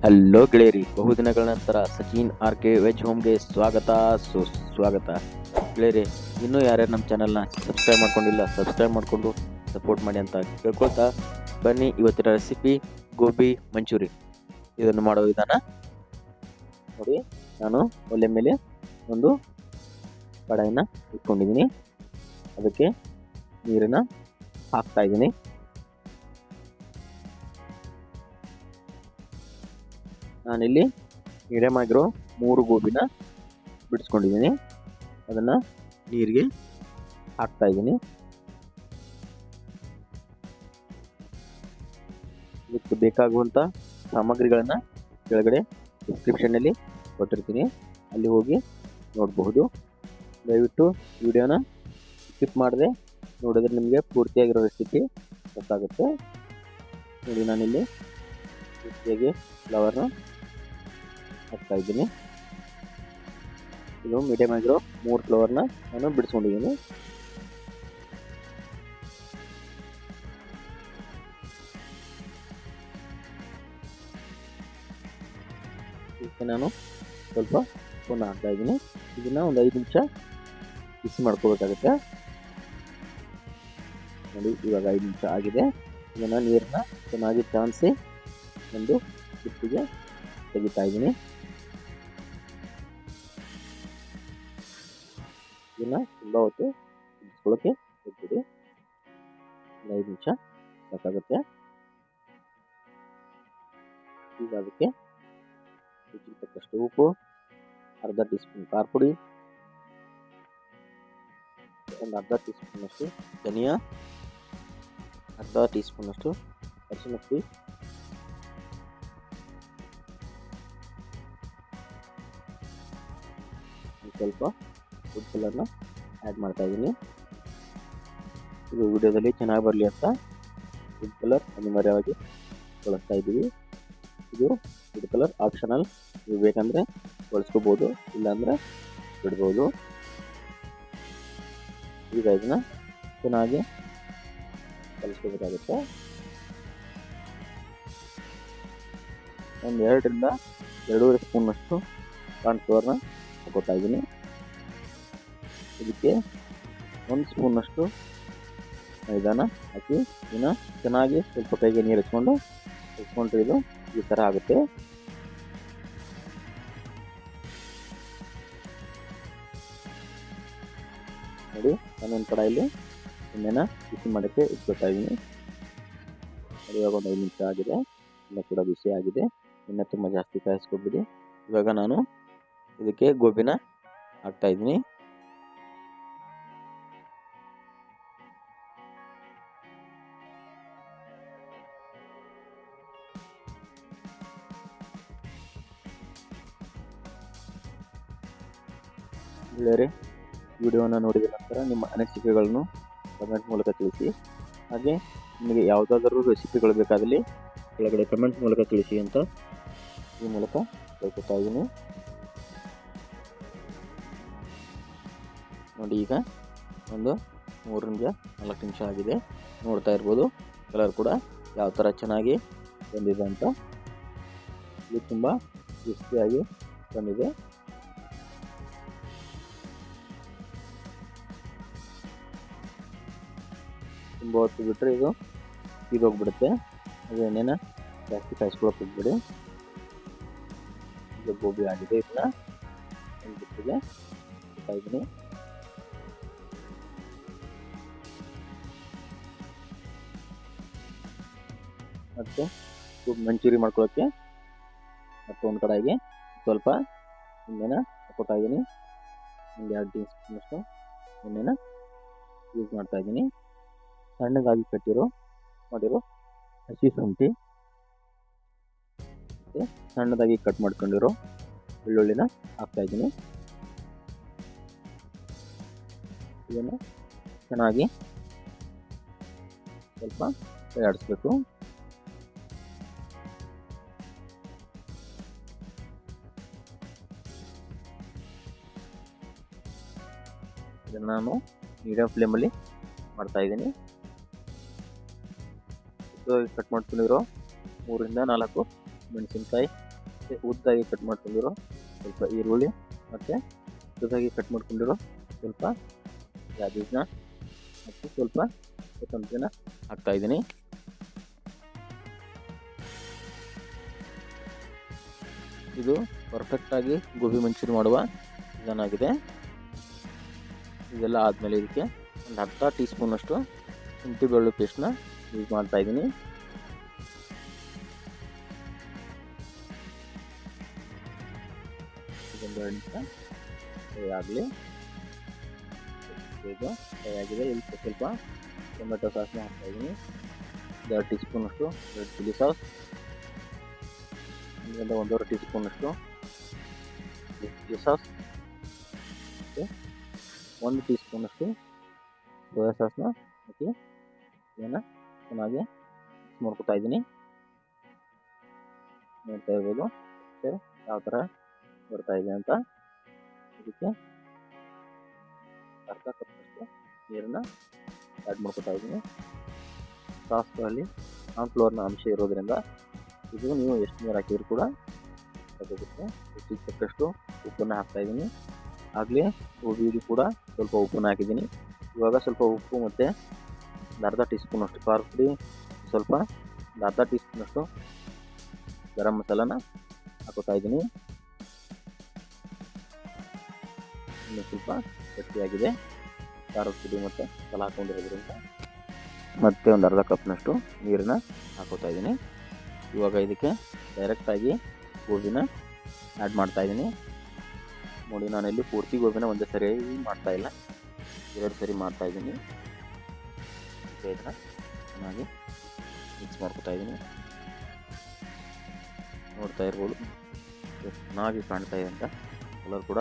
Hello ಗೆಳೆಯರಿ, ಬಹುದಿನಗಳ ನಂತರ Sachin RK veg ಹೋಮ್ಗೆ ಸ್ವಾಗತ ಸುಸ್ವಾಗತ. ಗೆಳೆಯರಿ, ಇನ್ನೂ ಯಾರ್ಯಾರು ನಮ್ಮ ಚಾನಲ್ನ ಸಬ್ಸ್ಕ್ರೈಬ್ ಮಾಡ್ಕೊಂಡಿಲ್ಲ, ಸಬ್ಸ್ಕ್ರೈಬ್ ಮಾಡಿಕೊಂಡು ಸಪೋರ್ಟ್ ಮಾಡಿ ಅಂತ ಕೇಳ್ಕೊಳ್ತಾ, ಬನ್ನಿ ಇವತ್ತಿನ ರೆಸಿಪಿ ಗೋಬಿ ಮಂಚೂರಿ. ಇದನ್ನು ಮಾಡೋ ವಿಧಾನ ನೋಡಿ. ನಾನು ಒಲೆ ಮೇಲೆ ಒಂದು ಕಡಾಯಿನ ಇಟ್ಕೊಂಡಿದ್ದೀನಿ, ಅದಕ್ಕೆ ನೀರನ್ನು ಹಾಕ್ತಾ ಇದ್ದೀನಿ. ನಾನಿಲ್ಲಿ ಮೀಡಿಯಮ್ ಆಗಿರೋ 3 ಗೋಬಿನ ಬಿಡಿಸ್ಕೊಂಡಿದ್ದೀನಿ, ಅದನ್ನು ನೀರಿಗೆ ಹಾಕ್ತಾ ಇದ್ದೀನಿ. ಇದಕ್ಕೆ ಬೇಕಾಗುವಂಥ ಸಾಮಗ್ರಿಗಳನ್ನು ಕೆಳಗಡೆ ಡಿಸ್ಕ್ರಿಪ್ಷನ್ನಲ್ಲಿ ಕೊಟ್ಟಿರ್ತೀನಿ, ಅಲ್ಲಿ ಹೋಗಿ ನೋಡಬಹುದು. ದಯವಿಟ್ಟು ವಿಡಿಯೋನ ಸ್ಕಿಪ್ ಮಾಡದೆ ನೋಡಿದ್ರೆ ನಿಮಗೆ ಪೂರ್ತಿಯಾಗಿರೋ ರೆಸಿಪಿ ಗೊತ್ತಾಗುತ್ತೆ. ನೋಡಿ, ನಾನಿಲ್ಲಿ ಪೂರ್ತಿಯಾಗಿ ಫ್ಲವರ್ನ ಹಾಕ್ತಾ ಇದ್ದೀನಿ. ಇದು ಮೀಡಿಯಮ್ ಆಗಿರೋ 3 ಫ್ಲವರ್ನ ನಾನು ಬಿಡಿಸ್ಕೊಂಡಿದ್ದೀನಿ. ಇದಕ್ಕೆ ನಾನು ಸ್ವಲ್ಪ ಸ್ಪೂನ್ ಹಾಕ್ತಾ ಇದ್ದೀನಿ. ಇದನ್ನ ಒಂದು 5 ನಿಮಿಷ ಬಿಸಿ ಮಾಡ್ಕೋಬೇಕಾಗುತ್ತೆ. ನೋಡಿ, ಇವಾಗ 5 ನಿಮಿಷ ಆಗಿದೆ. ಇದನ್ನು ನೀರನ್ನ ಚೆನ್ನಾಗಿ ಚಾನ್ಸಿ ಒಂದು ಹಿಟ್ಟಿಗೆ ತೆಗಿತಾ ಇದ್ದೀನಿ. ಇದನ್ನ ತುಂಬ ಹೊತ್ತು ಬಿಡಿಸ್ಕೊಳ್ಳೋಕ್ಕೆ ಬಿಟ್ಬಿಡಿ, 5 ನಿಮಿಷ ಸಾಕಾಗುತ್ತೆ. ಈಗ ಅದಕ್ಕೆ ರುಚಿಗೆ ತಕ್ಕಷ್ಟು ಉಪ್ಪು, ಅರ್ಧ ಟೀ ಸ್ಪೂನ್ ಖಾರ ಪುಡಿ, ಒಂದು ಅರ್ಧ ಟೀ ಸ್ಪೂನಷ್ಟು ಧನಿಯಾ, ಅರ್ಧ ಟೀ ಸ್ಪೂನಷ್ಟು ಅರಿಶಿನ ಪುಡಿ, ಸ್ವಲ್ಪ ಫುಡ್ ಕಲರ್ನ ಆ್ಯಡ್ ಮಾಡ್ತಾ ಇದ್ದೀನಿ. ಇದು ವಿಡಿಯೋದಲ್ಲಿ ಚೆನ್ನಾಗಿ ಬರಲಿ ಅಂತ ಫುಡ್ ಕಲರ್ ಅನಿವಾರ್ಯವಾಗಿ ಬಳಸ್ತಾ ಇದ್ದೀವಿ. ಇದು ಫುಡ್ ಕಲರ್ ಆಪ್ಷನಲ್, ನೀವು ಬೇಕಂದರೆ ಬಳಸ್ಕೋಬೋದು, ಇಲ್ಲಾಂದರೆ ಬಿಡ್ಬೋದು. ಈಗ ಇದನ್ನ ಚೆನ್ನಾಗಿ ಕಲಿಸ್ಕೋಬೇಕಾಗುತ್ತೆ. ಒಂದು 2 ರಿಂದ 2.5 ಸ್ಪೂನಷ್ಟು ಕಾರ್ನ್ ಫ್ಲೋರ್ನ ಹಾಕೋತಾ ಇದ್ದೀನಿ. ಇದಕ್ಕೆ 1 ಸ್ಪೂನಷ್ಟು ಮೈದಾನ ಹಾಕಿ ಇದನ್ನು ಚೆನ್ನಾಗಿ ಸ್ವಲ್ಪ ಕೈಗೆ ನೀರು ಹಚ್ಕೊಂಡ್ರೆ ಇದು ಈ ಥರ ಆಗುತ್ತೆ. ನೋಡಿ, ನಾನೊಂದು ಕಡಾಯಲ್ಲಿ ಎಣ್ಣೆನ ಬಿಸಿ ಮಾಡೋಕ್ಕೆ ಇಟ್ಕೊತಾ ಇದ್ದೀನಿ. ಇವಾಗ ಒಂದು 5 ನಿಮಿಷ ಆಗಿದೆ, ಎಣ್ಣೆ ಕೂಡ ಬಿಸಿ ಆಗಿದೆ. ಎಣ್ಣೆ ತುಂಬ ಜಾಸ್ತಿ ಕಾಯಿಸ್ಕೊಬಿಡಿ. ಇವಾಗ ನಾನು ಇದಕ್ಕೆ ಗೋಬಿನ ಹಾಕ್ತಾ ಇದ್ದೀನಿ. ಗೆಳೆಯರೇ, ವಿಡಿಯೋನ ನೋಡಿದ ನಂತರ ನಿಮ್ಮ ಅನಿಸಿಕೆಗಳನ್ನು ಕಮೆಂಟ್ ಮೂಲಕ ತಿಳಿಸಿ. ಹಾಗೆ ನಿಮಗೆ ಯಾವುದಾದರೂ ರೆಸಿಪಿಗಳು ಬೇಕಾದಲ್ಲಿ ಕೆಳಗಡೆ ಕಮೆಂಟ್ ಮೂಲಕ ತಿಳಿಸಿ ಅಂತ ಈ ಮೂಲಕ ಕೇಳ್ಕೊತಾ ಇದ್ದೀನಿ. ನೋಡಿ, ಈಗ ಒಂದು 3 ರಿಂದ 4 ನಿಮಿಷ ಆಗಿದೆ. ನೋಡ್ತಾ ಇರ್ಬೋದು, ಕಲರ್ ಕೂಡ ಯಾವ ಥರ ಚೆನ್ನಾಗಿ ಬಂದಿದೆ ಅಂತ. ಇದು ತುಂಬ ಕ್ರಿಸ್ಪಿಯಾಗಿ ಬಂದಿದೆ. ತುಂಬ ಹೊತ್ತು ಬಿಟ್ಟರೆ ಇದು ಸೀದೋಗ್ಬಿಡುತ್ತೆ. ಅದು ಎಣ್ಣೆನ ಜಾಸ್ತಿ ಕಾಯಿಸ್ಕೊಳಕ್ಕೆ ಹೋಗ್ಬಿಡಿ. ಈಗ ಗೋಬಿ ಆಗಿದೆ, ಇದನ್ನ ಒಂದು ಬಿಟ್ಟಿಗೆ ಇಡ್ತಾ ಇದ್ದೀನಿ. ಮತ್ತು ಮಂಚೂರಿ ಮಾಡ್ಕೊಳ್ಳೋಕ್ಕೆ ಮತ್ತೊಂದು ಕಡಾಯಿಗೆ ಸ್ವಲ್ಪ ಎಣ್ಣೆನ ಹಾಕೋತಾ ಇದ್ದೀನಿ. ಒಂದು 2 ಟೀ ಸ್ಪೂನಷ್ಟು ಎಣ್ಣೆನ ಯೂಸ್ ಮಾಡ್ತಾ ಇದ್ದೀನಿ. ಸಣ್ಣಗಾಗಿ ಮಾಡಿರೋ ಹಸಿ ಶುಂಠಿ ಮತ್ತು ಸಣ್ಣದಾಗಿ ಕಟ್ ಮಾಡ್ಕೊಂಡಿರೋ ಬೆಳ್ಳುಳ್ಳಿನ ಹಾಕ್ತಾ ಇದ್ದೀನಿ. ಇದನ್ನು ಚೆನ್ನಾಗಿ ಸ್ವಲ್ಪ ಕೈ ಆಡಿಸ್ಬೇಕು. ಇದನ್ನು ನಾನು ಮೀಡಿಯಂ ಫ್ಲೇಮಲ್ಲಿ ಮಾಡ್ತಾ ಇದ್ದೀನಿ. ಕಟ್ ಮಾಡ್ಕೊಂಡಿರೋ 3 ರಿಂದ 4 ಮೆಣಸಿನಕಾಯಿ ಮತ್ತು ಉದ್ದಾಗಿ ಕಟ್ ಮಾಡ್ಕೊಂಡಿರೋ ಸ್ವಲ್ಪ ಈರುಳ್ಳಿ ಮತ್ತು ಉದ್ದಾಗಿ ಕಟ್ ಮಾಡ್ಕೊಂಡಿರೋ ಸ್ವಲ್ಪ ಕ್ಯಾಬೇಜ್ನ ಮತ್ತು ಸ್ವಲ್ಪ ಕೊತ್ತಂಬರಿನ ಹಾಕ್ತಾಯಿದ್ದೀನಿ. ಇದು ಪರ್ಫೆಕ್ಟಾಗಿ ಗೋಬಿ ಮಂಚೂರಿ ಮಾಡುವ ವಿಧಾನ. ಇದೆಲ್ಲ ಆದಮೇಲೆ ಇದಕ್ಕೆ ಒಂದು ಅರ್ಧ ಟೀ ಸ್ಪೂನಷ್ಟು ಶುಂಠಿ ಬೆಳ್ಳುಳ್ಳಿ ಪೇಸ್ಟ್ನ ಯೂಸ್ ಮಾಡ್ತಾಯಿದ್ದೀನಿ. ಇದೊಂದು 2 ನಿಮಿಷ ಫ್ರೈ ಆಗಲಿ. ಈಗ ಫ್ರೈ ಆಗಿದೆ. ಇಲ್ಲಿ ಸ್ವಲ್ಪ ಟೊಮೆಟೊ ಸಾಸ್ನ ಹಾಕ್ತಾಯಿದ್ದೀನಿ. 2 ಟೀ ಸ್ಪೂನಷ್ಟು ರೆಡ್ ಚಿಲ್ಲಿ ಸಾಸ್, 1.5 ಟೀ ಸ್ಪೂನಷ್ಟು ಚಿಲ್ಲಿ ಸಾಸ್ ಮತ್ತು 1 ಟೀ ಸ್ಪೂನಷ್ಟು ಸೋಯಾ ಸಾಸ್ನ ಹಾಕಿ ಇದನ್ನು ಚೆನ್ನಾಗಿ ಮಿಕ್ಸ್ ಮಾಡ್ಕೊತಾ ಇದ್ದೀನಿ. ನೋಡ್ತಾ ಇರ್ಬೋದು ಯಾವ ಥರ ಬರ್ತಾ ಇದೆ ಅಂತ. ಇದಕ್ಕೆ ಅರ್ಧ ಕಪ್ಪಷ್ಟು ನೀರನ್ನ ಆ್ಯಡ್ ಮಾಡ್ಕೊತಾ ಇದ್ದೀನಿ. ಸಾಸ್ಗಳಲ್ಲಿ ಕಾರ್ನ್ಫ್ಲೋರ್ನ ಅಂಶ ಇರೋದ್ರಿಂದ ಇದು ನೀವು ಎಷ್ಟು ನೀರು ಹಾಕಿದ್ರು ಕೂಡ ಸಾಕಾಗುತ್ತೆ. ರುಚಿಗೆ ತಕ್ಕಷ್ಟು ಉಪ್ಪನ್ನು ಹಾಕ್ತಾಯಿದ್ದೀನಿ. ಆಗಲೇ ಗೋಬಿಗೆ ಕೂಡ ಸ್ವಲ್ಪ ಉಪ್ಪನ್ನು ಹಾಕಿದ್ದೀನಿ. ಇವಾಗ ಸ್ವಲ್ಪ ಉಪ್ಪು ಮತ್ತು ಒಂದು ಅರ್ಧ ಟೀ ಸ್ಪೂನಷ್ಟು ಖಾರದ ಪುಡಿ, ಸ್ವಲ್ಪ ಒಂದು ಅರ್ಧ ಟೀ ಸ್ಪೂನಷ್ಟು ಗರಂ ಮಸಾಲಾನ ಹಾಕೋತಾ ಇದ್ದೀನಿ. ಇನ್ನು ಸ್ವಲ್ಪ ಗಟ್ಟಿಯಾಗಿದೆ ಖಾರದ ಪುಡಿ ಮತ್ತು ಮಸಾಲ ಹಾಕೊಂಡಿರೋದ್ರಿಂದ. ಮತ್ತು ಒಂದು ಅರ್ಧ ಕಪ್ನಷ್ಟು ನೀರನ್ನ ಹಾಕೋತಾ ಇದ್ದೀನಿ. ಇವಾಗ ಇದಕ್ಕೆ ಡೈರೆಕ್ಟಾಗಿ ಗೋಬಿನ ಆ್ಯಡ್ ಮಾಡ್ತಾಯಿದ್ದೀನಿ. ನೋಡಿ, ನಾನಿಲ್ಲಿ ಪೂರ್ತಿ ಗೋಬಿನ ಒಂದೇ ಸರಿ ಮಾಡ್ತಾಯಿಲ್ಲ, 2 ಸರಿ ಮಾಡ್ತಾಯಿದ್ದೀನಿ. ಇದನ್ನು ಚೆನ್ನಾಗಿ ಮಿಕ್ಸ್ ಮಾಡ್ಕೊತಾ ಇದ್ದೀನಿ. ನೋಡ್ತಾ ಇರ್ಬೋದು ಎಷ್ಟು ಚೆನ್ನಾಗಿ ಕಾಣ್ತಾ ಇದೆ ಅಂತ. ಕಲರ್ ಕೂಡ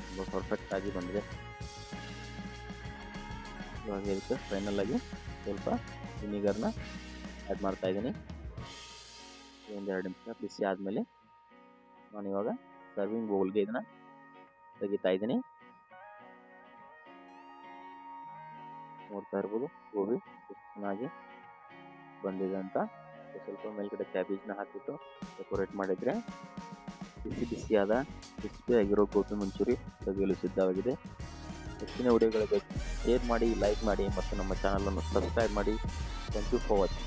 ತುಂಬ ಪರ್ಫೆಕ್ಟಾಗಿ ಬಂದಿದೆ. ಇವಾಗ ಇದಕ್ಕೆ ಫೈನಲಾಗಿ ಸ್ವಲ್ಪ ವಿನಿಗರ್ನ ಆ್ಯಡ್ ಮಾಡ್ತಾಯಿದ್ದೀನಿ. ಒಂದು 2 ನಿಮಿಷ ಬಿಸಿ ಆದಮೇಲೆ ನಾನಿವಾಗ ಸರ್ವಿಂಗ್ ಬೌಲ್ಗೆ ಇದನ್ನು ತೆಗಿತಾ ಇದ್ದೀನಿ. ನೋಡ್ತಾ ಇರ್ಬೋದು ಗೋಬಿ ಎಷ್ಟು ಚೆನ್ನಾಗಿ ಬಂದಿದೆ ಅಂತ. ಸ್ವಲ್ಪ ಮೇಲ್ಗಡೆ ಕ್ಯಾಬೇಜ್ನ ಹಾಕಿಬಿಟ್ಟು ಡೆಕೋರೇಟ್ ಮಾಡಿದರೆ ಬಿಸಿ ಬಿಸಿಯಾದ ಕ್ರಿಸ್ಪಿಯಾಗಿರೋ ಗೋಬಿ ಮಂಚೂರಿ ತೆಗೆಯಲು ಸಿದ್ಧವಾಗಿದೆ. ಹೆಚ್ಚಿನ ವಿಡಿಯೋಗಳಿಗೆ ಶೇರ್ ಮಾಡಿ, ಲೈಕ್ ಮಾಡಿ ಮತ್ತು ನಮ್ಮ ಚಾನಲನ್ನು ಸಬ್ಸ್ಕ್ರೈಬ್ ಮಾಡಿ. Thank you for watching.